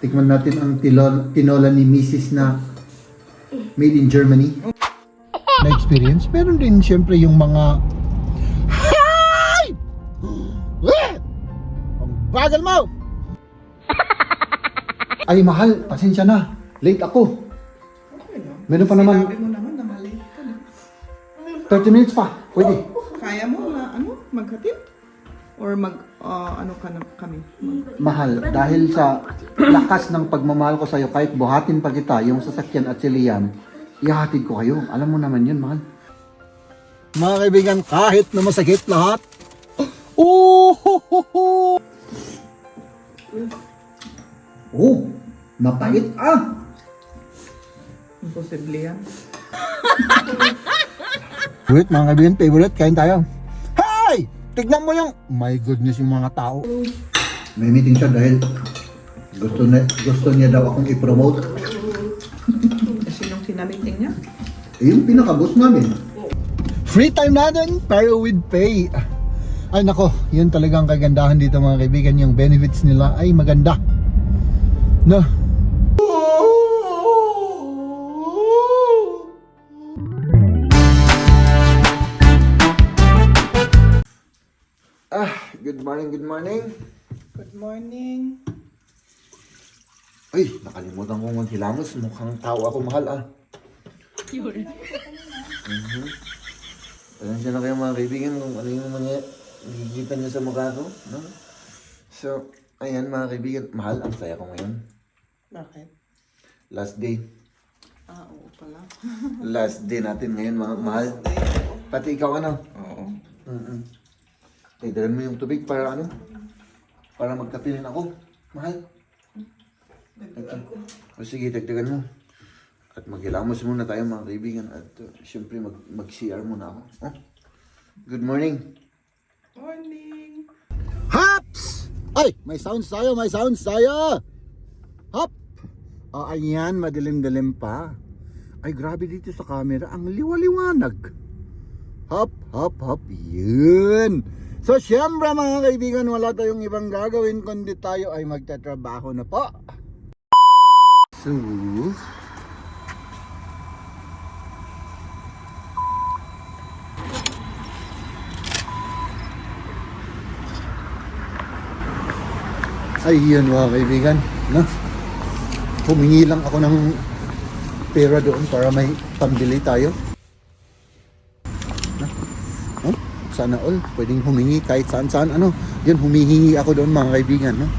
Tikman natin ang tinola ni Mrs. na made in Germany. Na experience, meron din siyempre yung mga ang bagal mo! Ay mahal, pasensya na. Late ako. Okay lang. Meron pa naman Sinabi mo naman na mali ka na. 30 minutes pa. Pwede. Kaya mo na maghatid? Or kami? Mahal, dahil sa lakas ng pagmamahal ko sa'yo, kahit buhatin pa kita, yung sasakyan at si Liam, ihahatid ko kayo. Alam mo naman yun, mahal. Mga kaibigan, kahit na masakit lahat. Oh, mapait Imposible yan. Favorite, mga kaibigan, favorite, kain tayo. Hey! Tignan mo yung, my goodness, yung mga tao. May meeting siya dahil gusto niya daw akong i-promote. Sinong sinamiting niya? Yung pinaka-boss namin. Free time natin, pero with pay. Ay nako, yun talagang kagandahan dito mga kaibigan. Yung benefits nila ay maganda. No? Good morning, good morning. Good morning. Ay, nakalimutan ko maghilamos. Mukhang tao ako, mahal Pasensya na kayo mga kaibigan kung ano yung mga nakikita niyo sa mukha ko. No? So, ayan mga kaibigan, mahal, ang saya ko ngayon. Bakit? Last day. Oo pala. Last day natin ngayon mga mahal. Pati ikaw ano? Oo. Ay, dalan mo yung tubig para ano? Para magkapilin ako. Mahal. O sige, dagdagan mo. At maghilamos muna tayo mga kaibigan. At syempre mag-CR muna ako. Oh? Good morning. Morning. Hops! Ay, may sounds tayo, may sounds tayo. Hop! Ayan, madilim-dilim pa. Ay, grabe dito sa camera. Ang liwaliwanag. Hop, hop, hop. Yun. So, syempre mga kaibigan, wala tayong ibang gagawin kundi tayo ay magtatrabaho na po. So, ayun mga kaibigan, no? Humingi lang ako ng pera doon para may pambili tayo. No? Oh, sana all, pwedeng humingi kahit saan-saan. Ano, yun, humihingi ako doon mga kaibigan, no?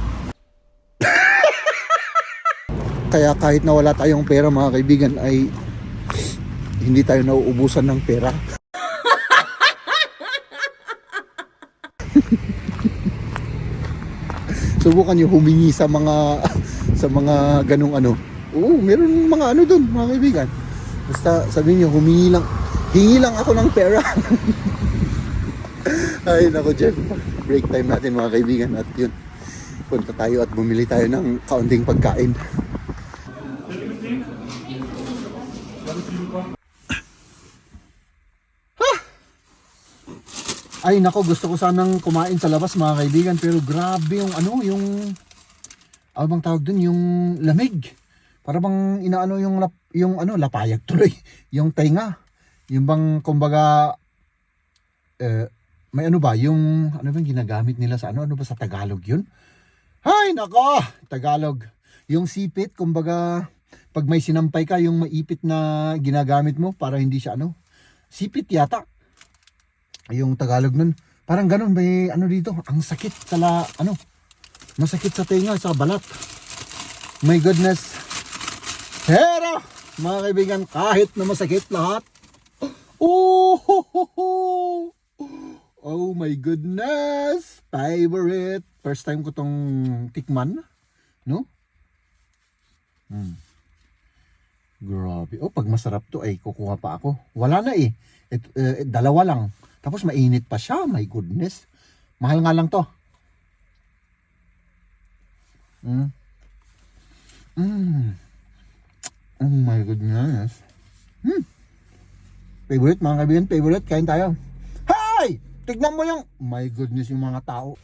Kaya kahit na wala tayong pera mga kaibigan ay hindi tayo nauubusan ng pera. Subukan niyo humingi sa mga ganung ano. Oo, meron mga ano doon, mga kaibigan. Basta sabihin niyo hingi lang ako ng pera. Ay nako, Jen. Break time natin mga kaibigan at yun. Punta tayo at bumili tayo ng kaunting pagkain. Ay nako, gusto ko sanang kumain sa labas mga kaibigan, pero grabe yung ano, yung ano bang tawag dun, yung lamig. Para bang inaano yung ano, lapayag tuloy, yung tenga. Yung bang kumbaga may ano ba, yung ano bang ginagamit nila sa ano ba sa Tagalog yun? Ay nako, Tagalog. Yung sipit, kumbaga pag may sinampay ka, yung maipit na ginagamit mo para hindi siya ano, sipit yata. Yung Tagalog nun, parang ganun, may ano dito, ang sakit sa masakit sa tenga, sa balat. My goodness. Pero, mga kaibigan, kahit na masakit lahat, oh my goodness, favorite. First time ko tong tikman, no? Grabe. Oh, pag masarap to ay kukuha pa ako. Wala na eh. Dalawa lang. Tapos mainit pa siya. My goodness. Mahal nga lang to. Oh my goodness. Favorite mga kaibigan. Favorite. Kain tayo. Hey! Tignan mo yung... My goodness yung mga tao.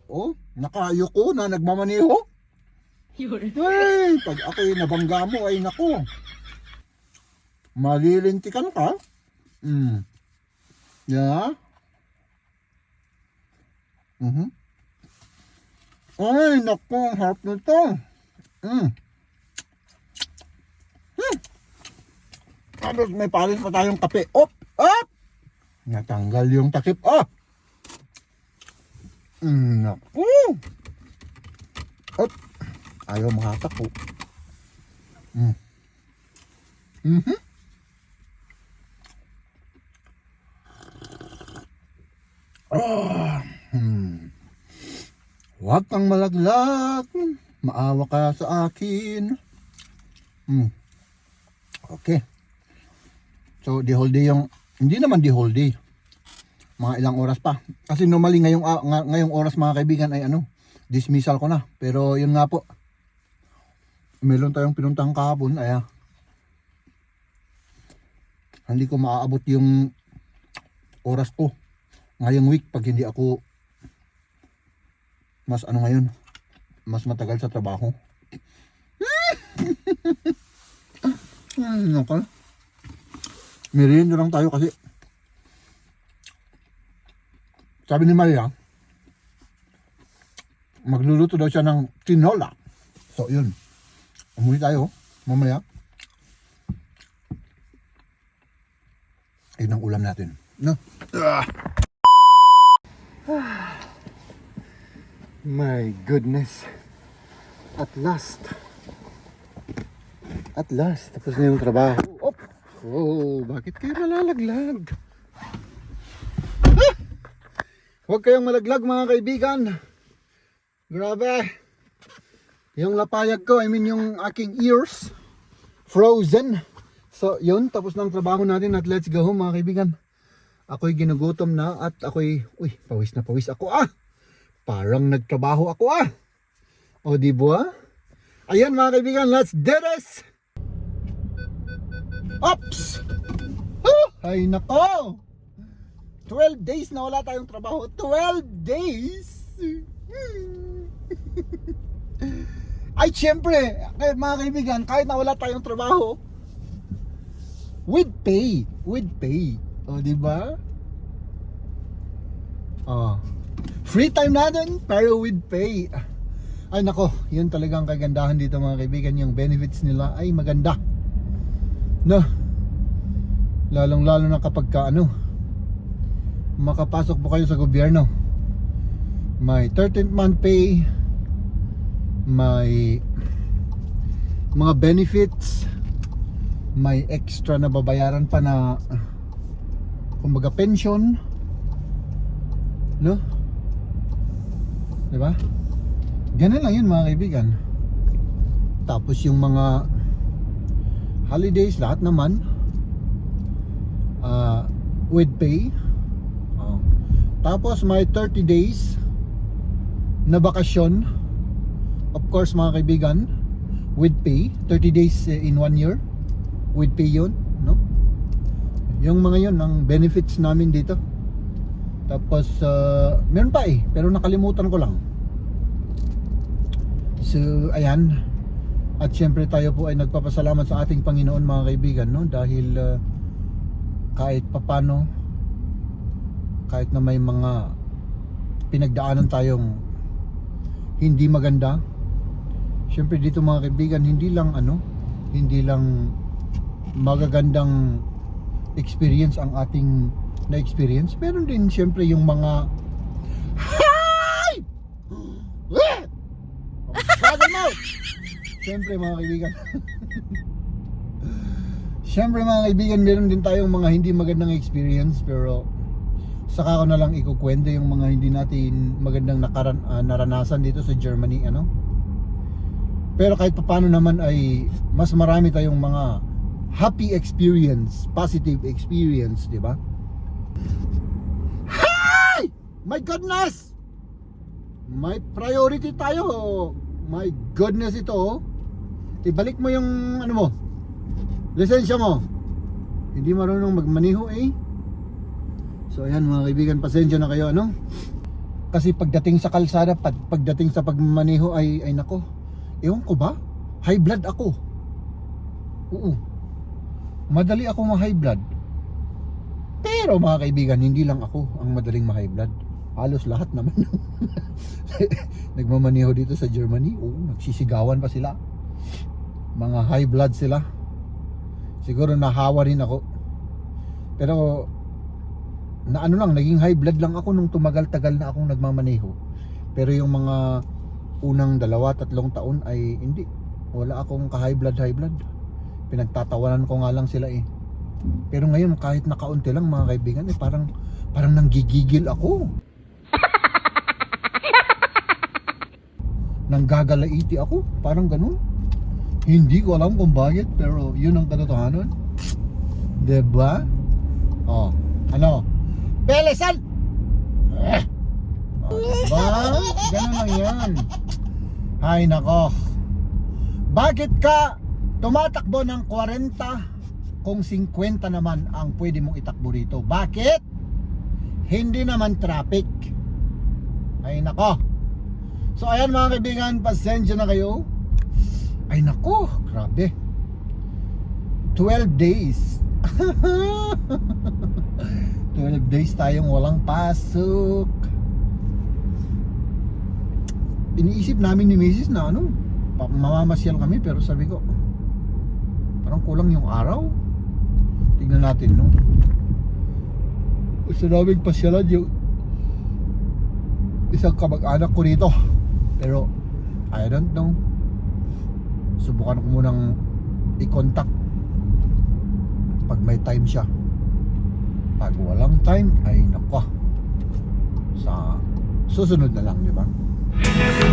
Oh, nakayuko na nagmamaniho. Ay, pag ako'y nabangga mo, ay nako. Malilintikan ka? Yeah? Ay, nako, ang harap nito. Tapos may palit pa tayong kape. Op! Op! Natanggal yung takip. Naku! Op! Ayaw makatak po. Huwag kang malaglag. Maawa ka sa akin. Okay. So, the whole day yung... Hindi naman the whole day. Mga ilang oras pa. Kasi normally ngayong oras mga kaibigan ay dismissal ko na. Pero yun nga po. Meron tayong pinuntang kahapon. Ay, hindi ko maaabot yung oras ko ngayong week pag hindi ako mas ngayon. Mas matagal sa trabaho. Nako. Merienda lang tayo kasi sabi ni Maria magluluto daw siya ng tinola. So yun, umuwi tayo mamaya. Yun ang ulam natin, no? My goodness, at last tapos na yung trabaho. Oh, bakit kayo malalaglag? Huwag kayong malaglag mga kaibigan. Grabe. Yung lapayag ko, yung aking ears, frozen. So, yun, tapos ng trabaho natin at let's go home mga kaibigan. Ako'y ginugutom na at ako'y, pawis na pawis ako Parang nagtrabaho ako O, di ba? Ayan mga kaibigan, let's do this! Ops! Ay nako! 12 days na wala tayong trabaho. 12 days! Ay syempre, mga kaibigan, kahit na wala tayong trabaho, with pay. O, di ba? Free time natin, pero with pay. Ay nako, yun talagang kagandahan dito mga kaibigan. Yung benefits nila ay maganda. No, lalong-lalo na kapag makapasok po kayo sa gobyerno. May 13th month pay, may mga benefits, may extra na babayaran pa na kumbaga pension, no? Diba? Ganun lang yun mga kaibigan. Tapos yung mga holidays, lahat naman with pay. Tapos may 30 days na bakasyon, of course mga kaibigan, with pay. 30 days in 1 year with pay yun, no? Yung mga yun ang benefits namin dito. Tapos meron pa pero nakalimutan ko lang. So ayan. At syempre tayo po ay nagpapasalamat sa ating Panginoon mga kaibigan, no? Dahil kahit papano, kahit na may mga pinagdaanan tayong hindi maganda, syempre dito mga kaibigan, hindi lang magagandang experience ang ating na-experience. Meron din syempre yung mga Siyempre mga kaibigan Siyempre mga kaibigan, meron din tayong mga hindi magandang experience, pero saka ko na lang ikukwento yung mga hindi natin magandang naranasan dito sa Germany, Pero kahit paano naman ay mas marami tayong mga happy experience, positive experience, di ba? Hi! My goodness! May priority tayo. My goodness ito. Ibalik mo yung lisensya mo. Hindi marunong magmaniho So ayan mga kaibigan, pasensya na kayo Kasi pagdating sa kalsada, pagdating sa pagmaniho ay nako, Ewan ko ba? High blood ako. Oo. Madali ako ma-high blood. Pero mga kaibigan, hindi lang ako ang madaling ma-high blood. Halos lahat naman. Nagmamaneho dito sa Germany. Oo, nagsisigawan pa sila. Mga high blood sila. Siguro nahawa rin ako. Pero na ano lang, naging high blood lang ako nung tumagal-tagal na akong nagmamaneho. Pero yung mga unang 2-3 taon ay hindi. Wala akong ka-high blood. Pinagtatawanan ko nga lang sila eh. Pero ngayon kahit nakaunti lang mga kaibigan eh parang nanggigigil ako. Nanggagalaiti ako, parang ganun. Hindi ko alam kung bakit pero yun ang katotohanan. 'Di ba? Oh, ano? Belesan! Oh, diba? Ganun lang yan. Hay nako. Bakit ka tumatakbo ng 40 kung 50 naman ang pwede mong itakbo rito? Bakit? Hindi naman traffic. Ay nako. So ayan mga kaibigan, pasensya na kayo. Ay nako, grabe. 12 days. 12 days tayong walang pasok. Iniisip namin ni Mrs. na ano, mamamasyal kami pero sabi ko parang kulang yung araw. Tingnan natin no. Gusto namin pasyalan yung isang kamag-anak ko rito. Pero I don't know. Subukan ko munang i-contact pag may time siya. Pag walang time ay nako. Sa susunod na lang, di ba?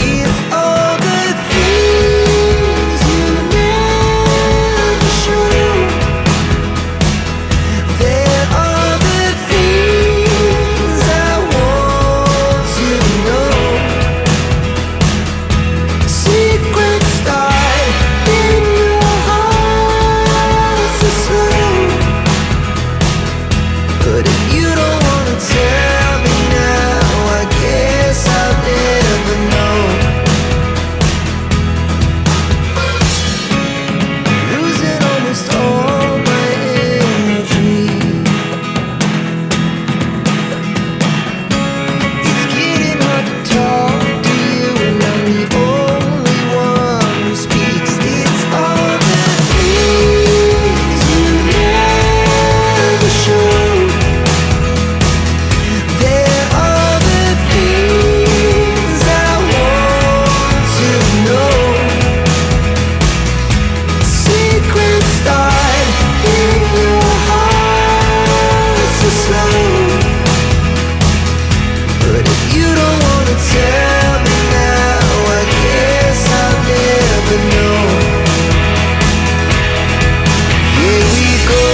If all the things you never show, there are the things I want to know. Secrets start in your heart so slow. But if you don't wanna tell me now, I guess I'll never know. Losing almost all my energy. It's getting hard to talk to you, and I'm the only one who speaks. It's all the things you never show. There are the things I want to know. Secrets start in your heart so slow. But if you don't wanna tell me now, I guess I'll never know. Here we go,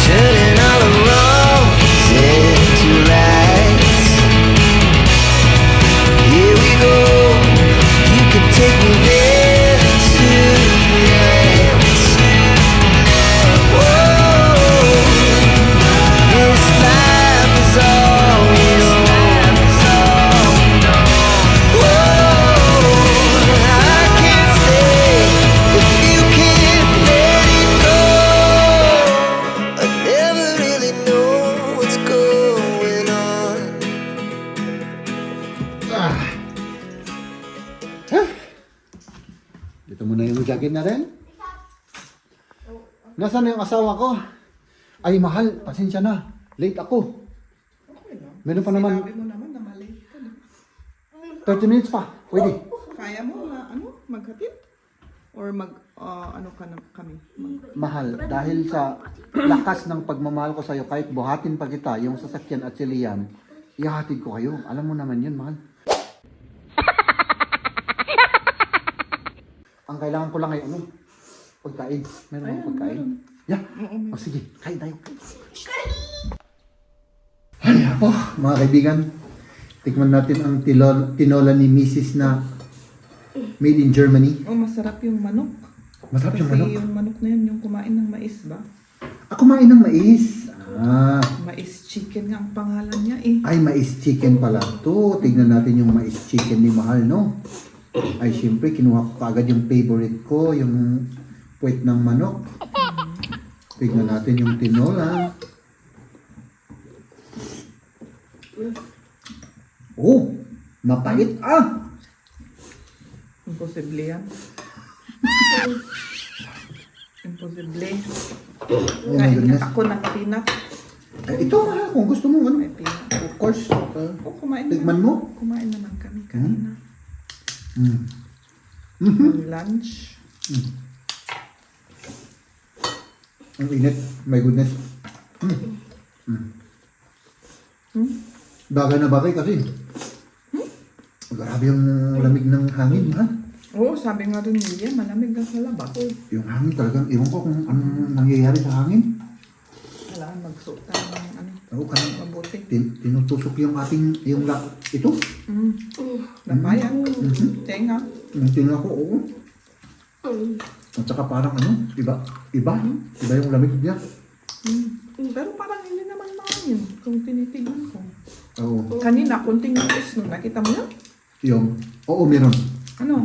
turning all the wrongs into rights. Here we go, you can take me there tonight. Whoa, this life is all we know. Whoa, I can't stay if you can't let it go. I never really know what's going on. Dito muna yung jacket na rin. Nasaan na yung asawa ko? Ay mahal, pasensya na. Late ako. Okay lang. Meron pa naman Sabi mo naman na mali ka na. 30 minutes pa. Pwede. Kaya mo na maghatid? Or kami? Mahal, dahil sa lakas ng pagmamahal ko sa'yo, kahit buhatin pa kita, yung sasakyan at si Liam, ihahatid ko kayo. Alam mo naman yun, mahal. Ang kailangan ko lang ay pagkain. Meron akong pagkain. Yeah. O sige, kain tayo. Ay, mga kaibigan. Tikman natin ang tinola ni Mrs. na made in Germany. Oh, masarap yung manok. Masarap yung Kasi manok. yung manok na yun, yung kumain ng mais ba? Ako kumain ng mais. Ah, Mais chicken nga ang pangalan niya eh. ay mais chicken pala to. Tignan natin yung mais chicken ni Mahal, no? Ay, siyempre, kinuha ko kaagad yung favorite ko, yung puwet ng manok. Tignan natin yung tinola. Oh, mapait ah! Imposible yan. Imposible. Oh my Kain goodness. nga ako ng peanut. Ito ha, kung gusto mo, ano? May peanut. Of course. O, kumain Tikman mo? Kumain naman kami kanina. Mm. Lunch. Ang init. My goodness. Bagay na bagay kasi. Grabe yung lamig ng hangin, ha? Oo, sabi nga rin niya, malamig na sa labas. Yung hangin talagang, ewan ko kung anong nangyayari sa hangin. Kailangan magsuot tayo ng ano, Oo, kasi mabuti. tinutusok yung ating, ito. Labayan. Tenga. Yung tingnan ko, oo. At saka parang iba yung lamig niya. Pero parang hindi naman mahangin kung tinitignan ko. Oo. Kanina, kunting nais nung nakita mo yan? Oo, meron. Ano?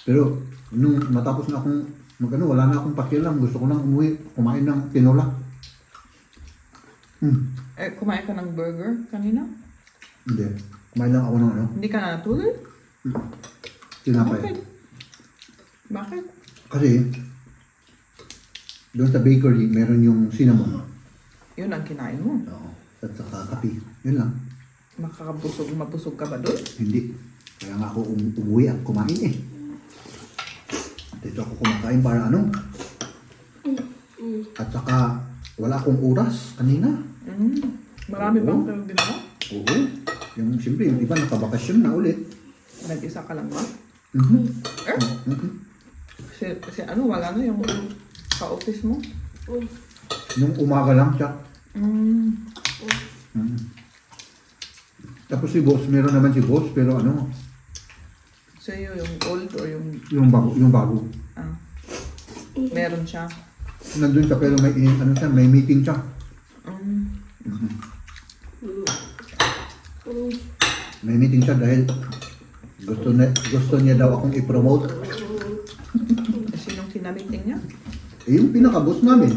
Pero, nung matapos na akong wala na akong pakialam. Gusto ko lang umuwi, kumain ng tinola. Eh, kumain ka ng burger kanina? Hindi. Kumain lang ako ng Hindi ka na natulog? tinapay. Bakit? Bakit? Kasi, doon sa bakery, meron yung cinnamon. Yun ang kinain mo. Oo. At saka kape. Yun lang. Mabusog ka ba doon? Hindi. Kaya nga ako umuwi at kumain eh. Dito ako kumakain para At saka, wala akong oras kanina. Marami bang Oo. kayong ginawa? Oo. Siyempre, yung iba nakabakasyon na ulit. Nag-isa ka lang ba? Mhm. Eh? Mhm. Si wala na yung ka-office mo? Nung umaga lang siya. Mm. Tapos si boss, meron naman si boss, pero So yung old or yung... yung bago. Meron siya. Nandun siya, pero may meeting siya. May meeting siya dahil gusto niya daw akong i-promote. Sinong kinamiting niya? Yung pinaka-boss namin.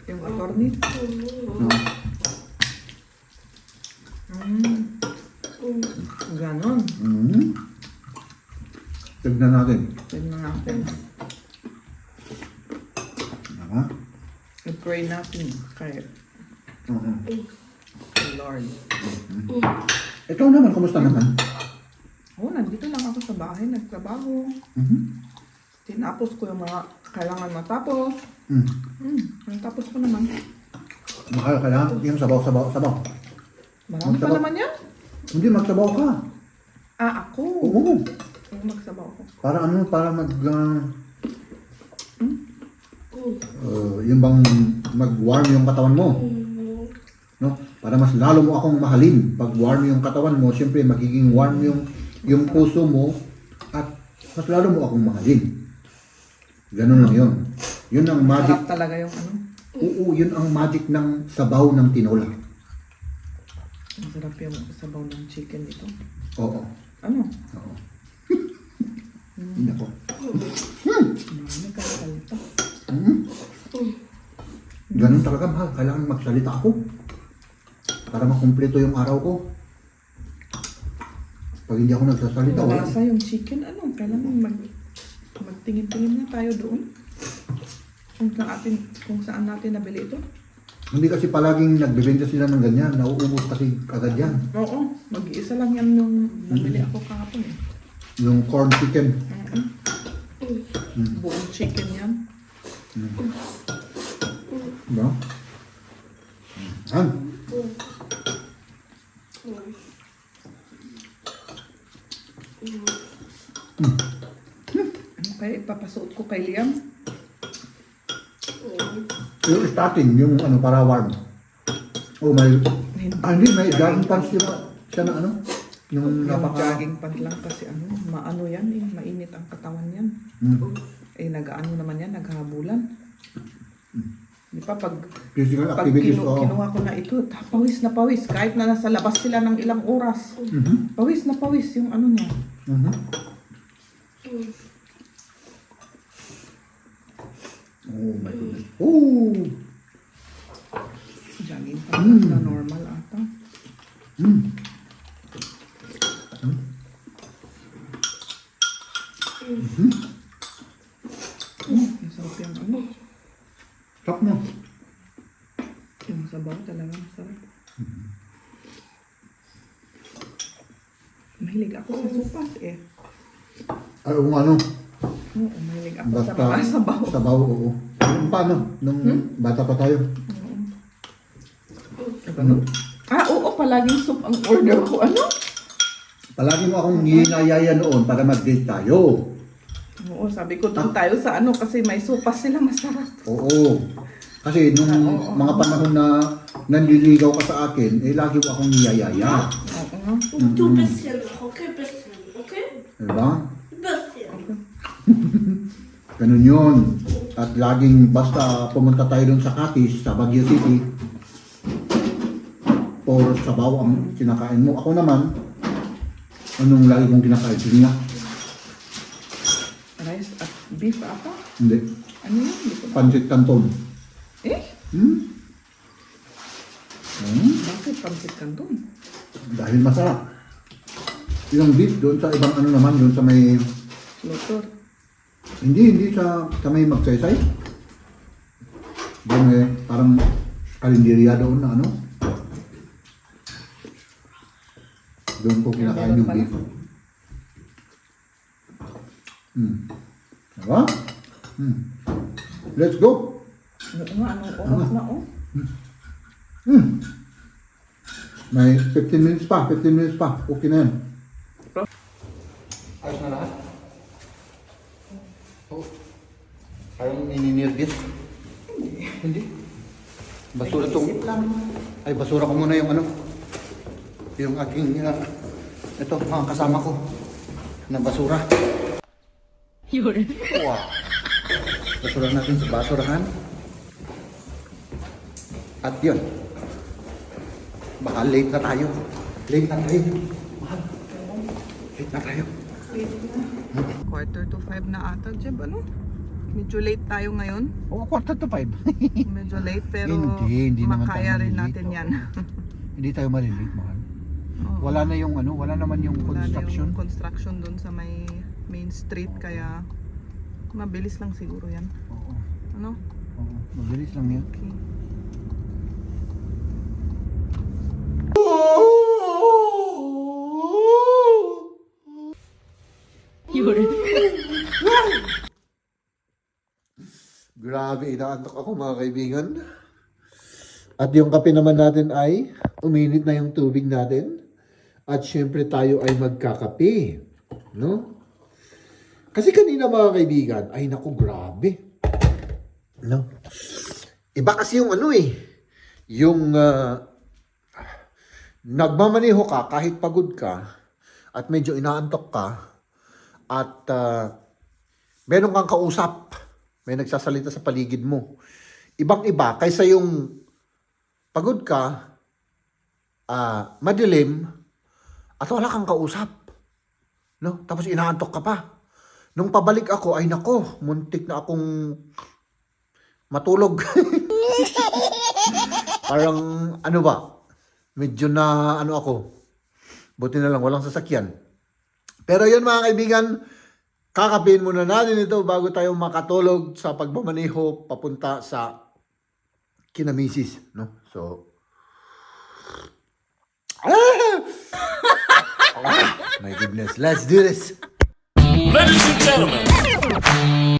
Yung attorney? No. Ganon. Tignan natin. Tignan natin. Diba? I-pray natin kay Lord. Ikaw naman, kumusta naman? Nandito lang ako sa bahay, nagtrabaho. Tinapos ko yung mga kailangan matapos. Natapos ko naman. Mahal ka lang, yung sabaw. Marami pa Magsabaw. naman yan. Hindi, magsabaw ka. Ako. Oo. Magsabaw ko. Para yung bang mag-warm yung katawan mo. No? Para mas lalo mo akong mahalin. Pag warm yung katawan mo, siyempre magiging warm yung puso mo at mas lalo mo akong mahalin. Ganun lang yun. Yun ang magic. Sarap talaga yung Oo, yun ang magic ng sabaw ng tinola. Masarap yung sabaw ng chicken dito. Oo. Ano? Oo. Hindi ako. Marami ka salita. Ganun talaga, mahal. Kailangan magsalita ako. Para makumpleto yung araw ko. Pag hindi ako nagsasalita, wala. Malasa yung chicken, kailangan magtingin-tingin na tayo doon. Kung saan natin nabili ito. Hindi kasi palaging nagbebenta sila ng ganyan. Nauubos kasi agad yan. Oo, mag-iisa lang yan yung nabili ako kahapon eh. Yung corn chicken. Buong chicken yan. Diba? Han? Kaya ipapasuot ko kay Liam. Yung starting, yung para warm. Oh, may jogging pants siya na yung Yung napaka... jogging pant lang kasi maano yan eh, mainit ang katawan yan. Eh nagaano naman yan, naghabulan. Di ba pag Physical activities, kinuha ko na ito, pawis na pawis. Kahit na nasa labas sila ng ilang oras. Pawis na pawis yung ano niya. Oh my goodness. Oh! Jogging pa na normal ata. Ang sarap yung ano. Sarap mo. Yung sabaw talaga masarap. Mahilig ako sa sopas eh. Ay, kung ano. Oo, mahilig ako sa Basta mga sabaw. Sabaw, oo. Paano? Nung bata pa tayo. Ano? Oo, palaging soup ang order ko. Ano? Palagi mo akong hinayaya noon para mag-date tayo. Oo, sabi ko doon tayo sa ano kasi may sopas sila masarap. Oo. Kasi nung mga panahon na nanliligaw ka sa akin, eh lagi mo akong niyayaya. Oo. Du bisschen noch, okay? Bisschen, okay? Diba? Bisschen. Ganun yun. At laging basta pumunta tayo dun sa Catis, sa Baguio City, or sabaw ang kinakain mo. Ako naman, anong lagi kong kinakain? Sige nga. Rice at beef ata? Hindi. Ano yun? Hindi ko na. Pancit Canton. Eh? Bakit pansit kanton? Dahil masarap. Yung beef doon sa ibang ano naman, doon sa may... Lotor. Hindi sa may magsaysay. Doon eh, parang karinderya doon na ano. Doon ko kinakain yung beef. Diba? Let's go! Oo nga, anong oras na oh? May 15 minutes pa, 15 minutes pa. Okay na yan. Ayos na lahat? Oh. Parang ininirgit. Hindi. Basura tong... Ay, basura ko muna yung ano. Yung aking... ito, mga kasama ko. Na basura. Wow. Basura natin sa basurahan. At yun. Baka late na tayo. Late na tayo. Mahal. Late na tayo. 4:45 na ata, Jeb, ano? Medyo late tayo ngayon. Oo, 4:45. Medyo late pero Hindi naman makaya tayo rin malilate, natin yan. Hindi tayo malilate, mahal. Oo. Wala na yung ano, wala naman yung Wala na construction. yung construction dun sa may main street kaya mabilis lang siguro yan. Oo. Ano? Oo, mabilis lang yun. Okay. Grabe, inaantok ako mga kaibigan. At yung kape naman natin ay uminit na yung tubig natin. At syempre tayo ay magkakape. No? Kasi kanina mga kaibigan, ay naku, grabe. No? Iba kasi yung ano eh. Yung nagmamaneho ka kahit pagod ka at medyo inaantok ka at meron kang kausap. May nagsasalita sa paligid mo. Ibang-iba kaysa yung pagod ka, madilim, at wala kang kausap. No? Tapos inaantok ka pa. Nung pabalik ako, ay nako, muntik na akong matulog. Parang, ano ba, medyo na, ano ako, buti na lang, walang sasakyan. Pero yun mga kaibigan, kakapin muna natin ito bago tayo makatulog sa pagmamaneho papunta sa kinamisis, no? So, my goodness, let's do this. Ladies and gentlemen,